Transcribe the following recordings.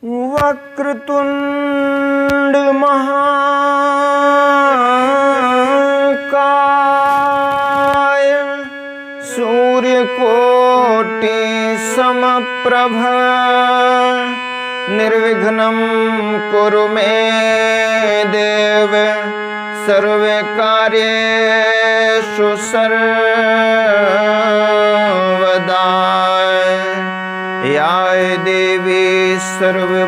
वक्रतुंड महाकाय सूर्यकोटि समप्रभ निर्विघ्नं कुरु मे देव सर्वकार्येषु सर्वदा। या देवी सर्वभूतेषु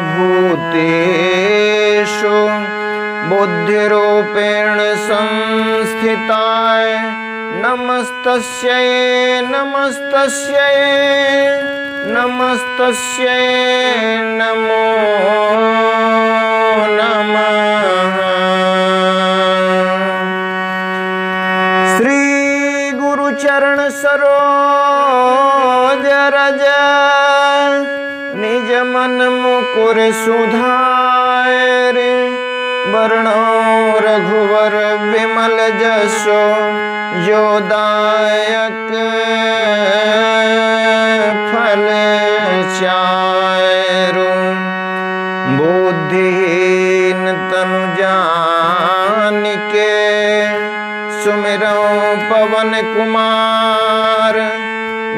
बुद्धिरूपेण संस्थिताय नमस्तस्यै नमस्तस्यै नमस्तस्यै नमो नमः। श्री गुरु चरण सरोज रज निज मन मुकुर सुधारि वर्णो रघुवर विमल जसो जो दायक फल चारु। बुद्धिहीन तनु जानिके सुमिरौ पवन कुमार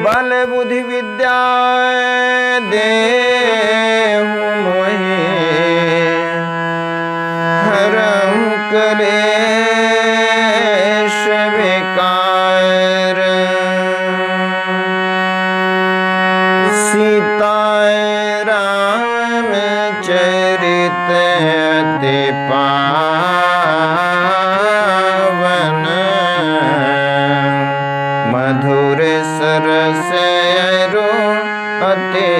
बल बुद्धि विद्या देहु मोहि हरहु क्लेश विकार। सीताय रामचरित अति पावन मधुर सरस अरु अति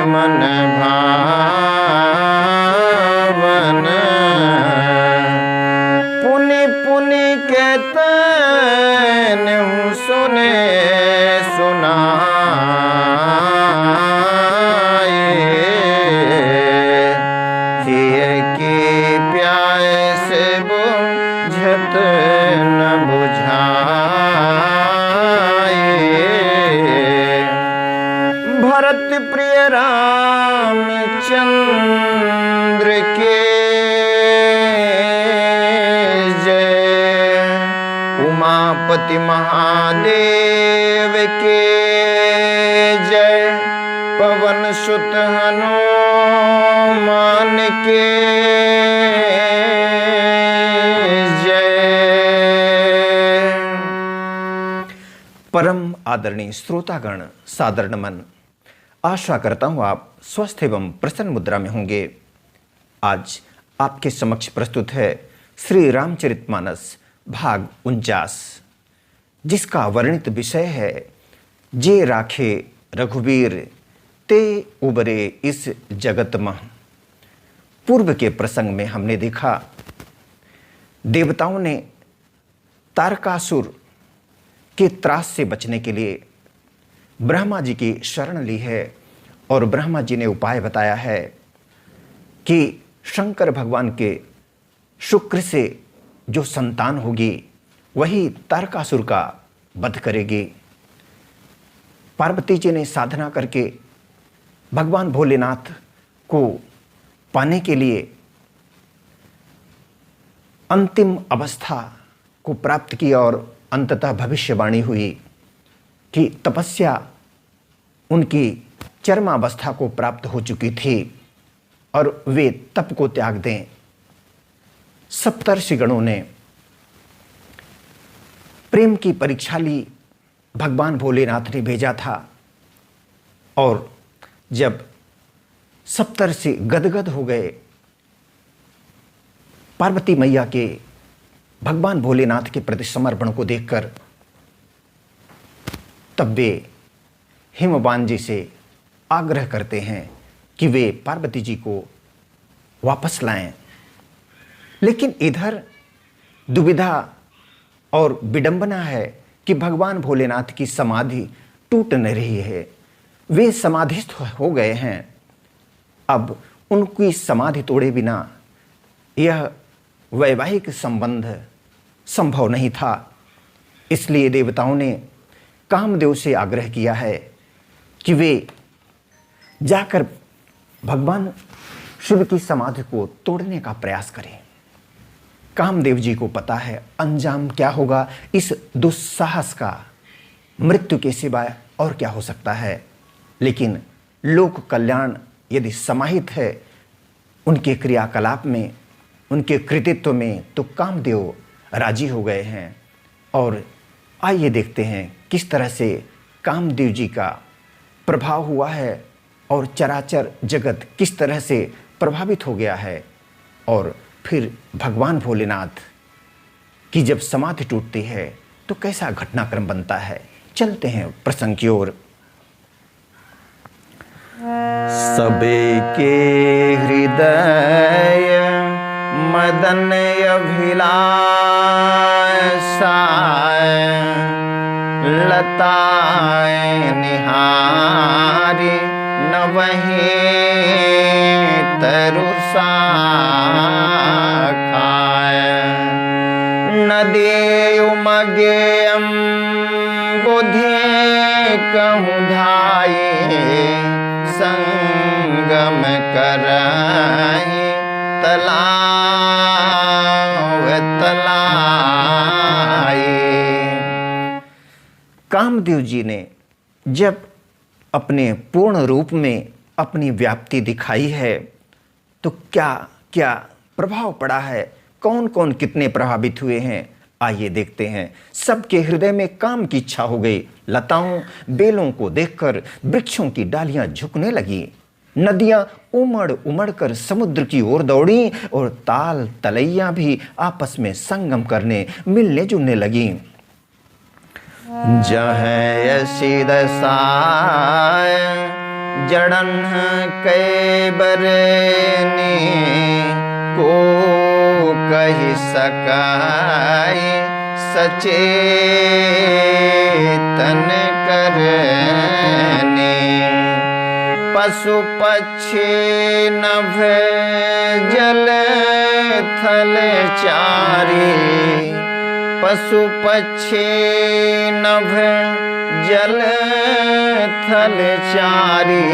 मन भावन। पुनि पुनि के तनहु सुने सुनाए हिय की प्यास बुझत न बुझाए। भरत प्रिय रामचंद्र के जय उमापति महादेव के जय पवन सुत हनुमान के जय। परम आदरणीय श्रोतागण, सादर नमन। आशा करता हूँ आप स्वस्थ एवं प्रसन्न मुद्रा में होंगे। आज आपके समक्ष प्रस्तुत है श्री रामचरितमानस भाग 49, जिसका वर्णित विषय है जे राखे रघुवीर ते उबरे इस जगत मह। पूर्व के प्रसंग में हमने देखा देवताओं ने तारकासुर के त्रास से बचने के लिए ब्रह्मा जी की शरण ली है और ब्रह्मा जी ने उपाय बताया है कि शंकर भगवान के शुक्र से जो संतान होगी वही तारकासुर का वध करेगी। पार्वती जी ने साधना करके भगवान भोलेनाथ को पाने के लिए अंतिम अवस्था को प्राप्त किया और अंततः भविष्यवाणी हुई कि तपस्या उनकी चरमावस्था को प्राप्त हो चुकी थी और वे तप को त्याग दें। सप्तर्षिगणों ने प्रेम की परीक्षा ली, भगवान भोलेनाथ ने भेजा था और जब सप्तर्षि गदगद हो गए पार्वती मैया के भगवान भोलेनाथ के प्रति समर्पण को देखकर, तब वे हिमवान जी से आग्रह करते हैं कि वे पार्वती जी को वापस लाएं। लेकिन इधर दुविधा और विडंबना है कि भगवान भोलेनाथ की समाधि टूट न रही है। वे समाधिस्थ हो गए हैं। अब उनकी समाधि तोड़े बिना यह वैवाहिक संबंध संभव नहीं था। इसलिए देवताओं ने कामदेव से आग्रह किया है कि वे जाकर भगवान शिव की समाधि को तोड़ने का प्रयास करें। कामदेव जी को पता है अंजाम क्या होगा इस दुस्साहस का, मृत्यु के सिवाय और क्या हो सकता है। लेकिन लोक कल्याण यदि समाहित है उनके क्रियाकलाप में, उनके कृतित्व में, तो कामदेव राजी हो गए हैं। और आइए देखते हैं किस तरह से कामदेव जी का प्रभाव हुआ है और चराचर जगत किस तरह से प्रभावित हो गया है। और फिर भगवान भोलेनाथ की जब समाधि टूटती है तो कैसा घटनाक्रम बनता है। चलते हैं प्रसंग की ओर। सबे के हृदय मदन अभिलाषा, लताएं निहारी नवहीं तरुषा खाए, नदी उमगे बुद्धि कहूँ धाये, संगम कराई तलाव तलाई। कामदेव जी ने जब अपने पूर्ण रूप में अपनी व्याप्ति दिखाई है तो क्या क्या प्रभाव पड़ा है, कौन कौन कितने प्रभावित हुए हैं, आइए देखते हैं। सबके हृदय में काम की इच्छा हो गई। लताओं बेलों को देखकर वृक्षों की डालियां झुकने लगी, नदियां उमड़ उमड़ कर समुद्र की ओर दौड़ी और ताल तलैया भी आपस में संगम करने मिलने जुलने लगी। जहाँ सिद साय जड़न कै बरनी, को कही सकाई सचेतन करने, पशु पक्षी नभ जल थल चारी, पशु पक्षी नभ जल थल चारी,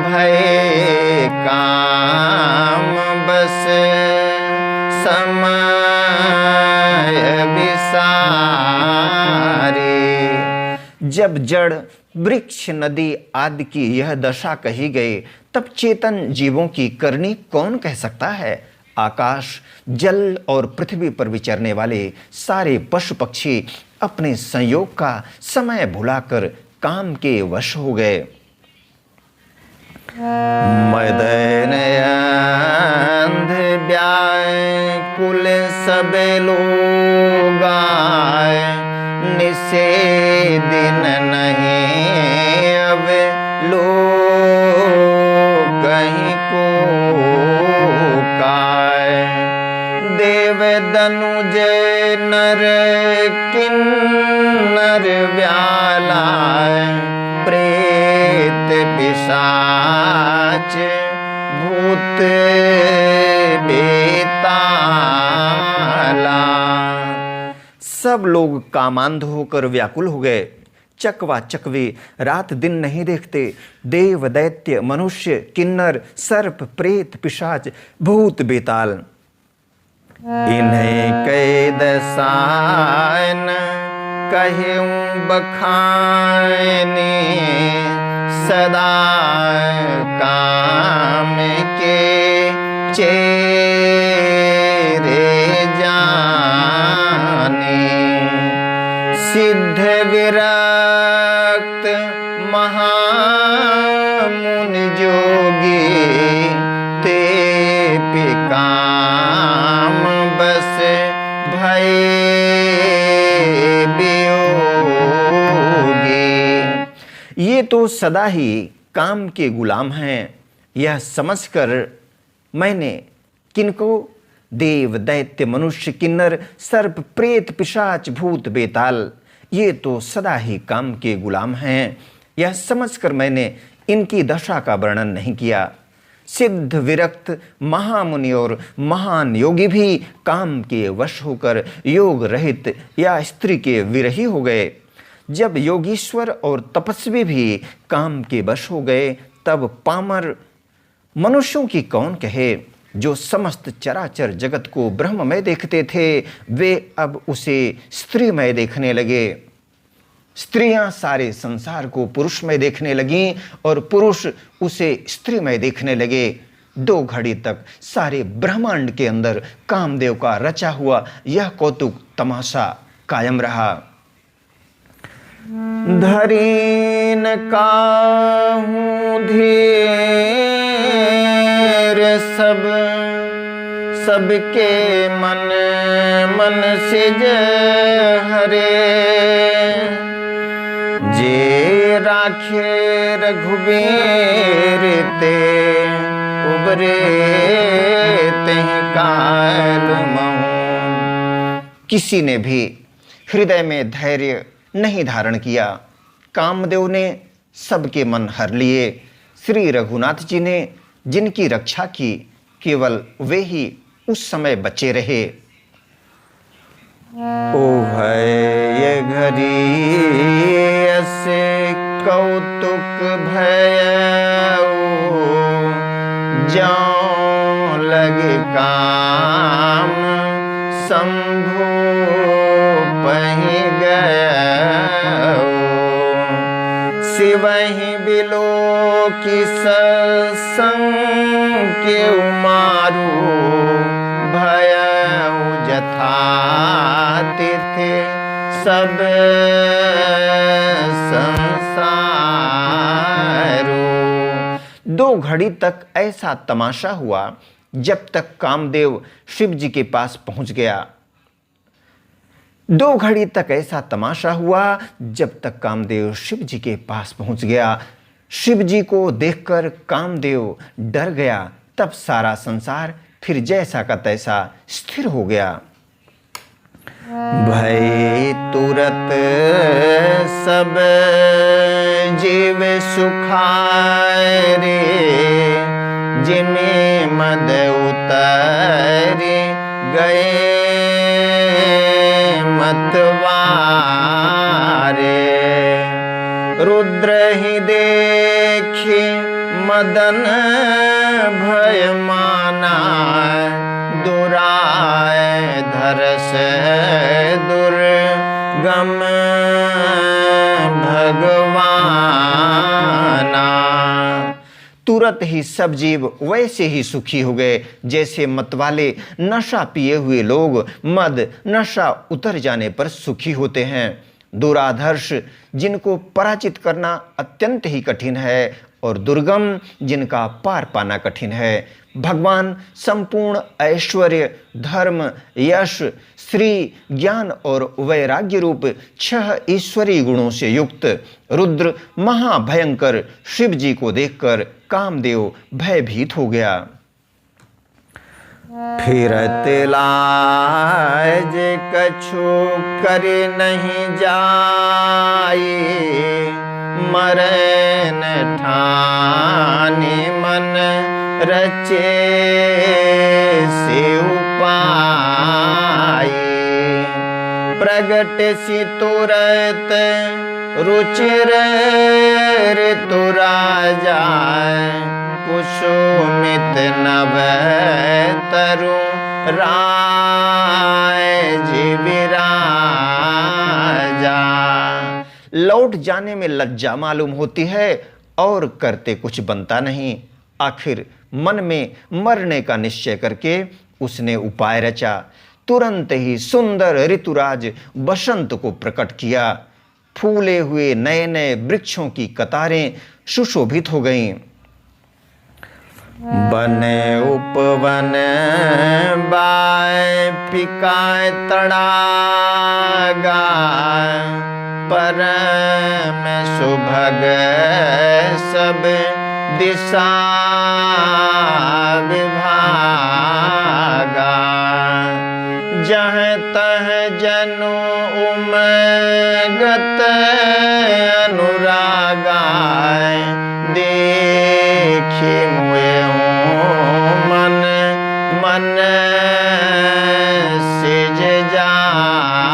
भय काम बस समय विसारी। जब जड़ वृक्ष नदी आदि की यह दशा कही गई तब चेतन जीवों की करनी कौन कह सकता है। आकाश जल और पृथ्वी पर विचरने वाले सारे पशु पक्षी अपने संयोग का समय भुलाकर काम के वश हो गए। मदन अंध व्याकुल सब लोग आए, निसे दिन नहीं अब लोग कहीं को काए, देव दनुज नर किन्नर व्याला, प्रेत पिशाच भूत बेताला। सब लोग कामांध होकर व्याकुल हो गए। चकवा चकवे रात दिन नहीं देखते। देव दैत्य मनुष्य किन्नर सर्प प्रेत पिशाच भूत बेताल, इन्हें कैद सायन कहूँ बखाने, सदा काम के चेरे जाने, सिद्ध विरक्त महामुनि जोगी, ते पिकाम बस भय वियोगी। ये तो सदा ही काम के गुलाम हैं। यह समझकर मैंने किनको देव दैत्य मनुष्य किन्नर सर्प प्रेत पिशाच भूत बेताल, ये तो सदा ही काम के गुलाम हैं, यह समझकर मैंने इनकी दशा का वर्णन नहीं किया। सिद्ध विरक्त महामुनि और महान योगी भी काम के वश होकर योग रहित या स्त्री के विरही हो गए। जब योगीश्वर और तपस्वी भी काम के वश हो गए तब पामर मनुष्यों की कौन कहे, जो समस्त चराचर जगत को ब्रह्ममय देखते थे वे अब उसे स्त्रीमय देखने लगे। स्त्रियां सारे संसार को पुरुषमय देखने लगीं और पुरुष उसे स्त्रीमय देखने लगे। 2 घड़ी तक सारे ब्रह्मांड के अंदर कामदेव का रचा हुआ यह कौतुक तमाशा कायम रहा। धरीन काहूं धीर सबके मन सिज हरे, जे राखे रघुबीर ते उबरे तेहि काल महु। किसी ने भी हृदय में धैर्य नहीं धारण किया। कामदेव ने सबके मन हर लिए। श्री रघुनाथ जी ने जिनकी रक्षा की केवल वे ही उस समय बचे रहे। ओ भय घरी ऐसे कौतुक भयउ, जाऊं लगे काम शंभु पहि गयउ। शिवहि बिलो की सत्संग के मारू, भयउ जथा तिथि सब संसारो। 2 घड़ी तक ऐसा तमाशा हुआ जब तक कामदेव शिव जी के पास पहुंच गया। 2 घड़ी तक ऐसा तमाशा हुआ जब तक कामदेव शिव जी के पास पहुंच गया। शिव जी को देखकर कामदेव डर गया। तब सारा संसार फिर जैसा का तैसा स्थिर हो गया। भय तुरत सब जीव सुखारे, जिमे मद उतरे गए मतवारे। रुद्र ही देखी मदन भय माना, दुराय धरस दुर्गम भगवाना। तुरंत ही सब जीव वैसे ही सुखी हो गए जैसे मतवाले नशा पिए हुए लोग मद नशा उतर जाने पर सुखी होते हैं। दुराधर्ष जिनको पराजित करना अत्यंत ही कठिन है और दुर्गम जिनका पार पाना कठिन है। भगवान संपूर्ण ऐश्वर्य, धर्म, यश, श्री, ज्ञान और वैराग्य रूप 6 ईश्वरीय गुणों से युक्त रुद्र महाभयंकर शिव जी को देखकर कामदेव भयभीत हो गया। फिरत लाज कछु कर नहीं जाए, मरन ठाने मन रचे से उपाय। प्रगट सी तुरत रुचिर ऋतु राजा, कुसुमित नभ तरु राय जीविराजा। लौट जाने में लज्जा मालूम होती है और करते कुछ बनता नहीं। आखिर मन में मरने का निश्चय करके उसने उपाय रचा। तुरंत ही सुंदर ऋतुराज बसंत को प्रकट किया। फूले हुए नए नए वृक्षों की कतारें सुशोभित हो गईं। बने उपवन बाय पिकाय तड़ागा, परम सुभग सब दिशा विभागा। जहाँ तह जनु उमगत अनुरागा, देखी मुए मन मन सिज जागा।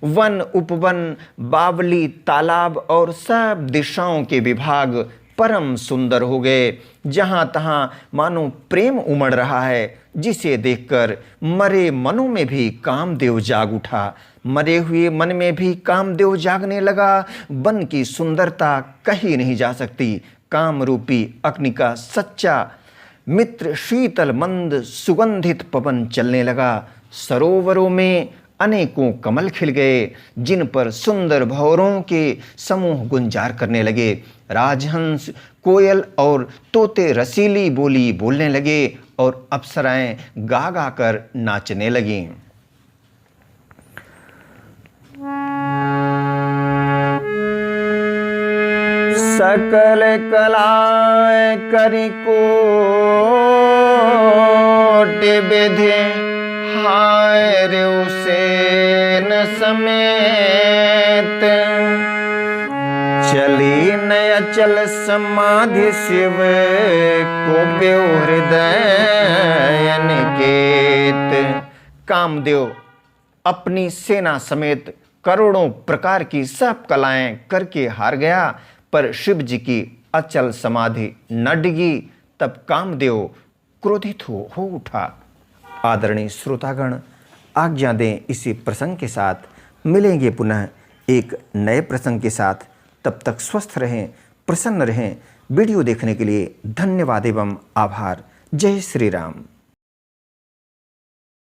वन उपवन, बावली, तालाब और सब दिशाओं के विभाग परम सुंदर हो गए। जहाँ तहाँ मानो प्रेम उमड़ रहा है, जिसे देखकर मरे मनों में भी कामदेव जाग उठा। मरे हुए मन में भी कामदेव जागने लगा। वन की सुंदरता कही नहीं जा सकती। काम रूपी अग्नि का सच्चा मित्र शीतल मंद सुगंधित पवन चलने लगा। सरोवरों में अनेकों कमल खिल गए, जिन पर सुंदर भंवरों के समूह गुंजार करने लगे। राजहंस, कोयल और तोते रसीली बोली बोलने लगे और अप्सराएं गा गा कर नाचने लगीं। सकल कलाएं करि कोटि विधि, हाय रे उसेन समेत। चली नय अचल समाधि शिव को प्यो हृदय अनिकेत। कामदेव अपनी सेना समेत करोड़ों प्रकार की सब कलाएं करके हार गया, पर शिव जी की अचल समाधि न डिगी। तब कामदेव क्रोधित हो उठा। आदरणीय श्रोतागण, आज्ञा दें इसी प्रसंग के साथ। मिलेंगे पुनः एक नए प्रसंग के साथ। तब तक स्वस्थ रहें, प्रसन्न रहें। वीडियो देखने के लिए धन्यवाद एवं आभार। जय श्री राम।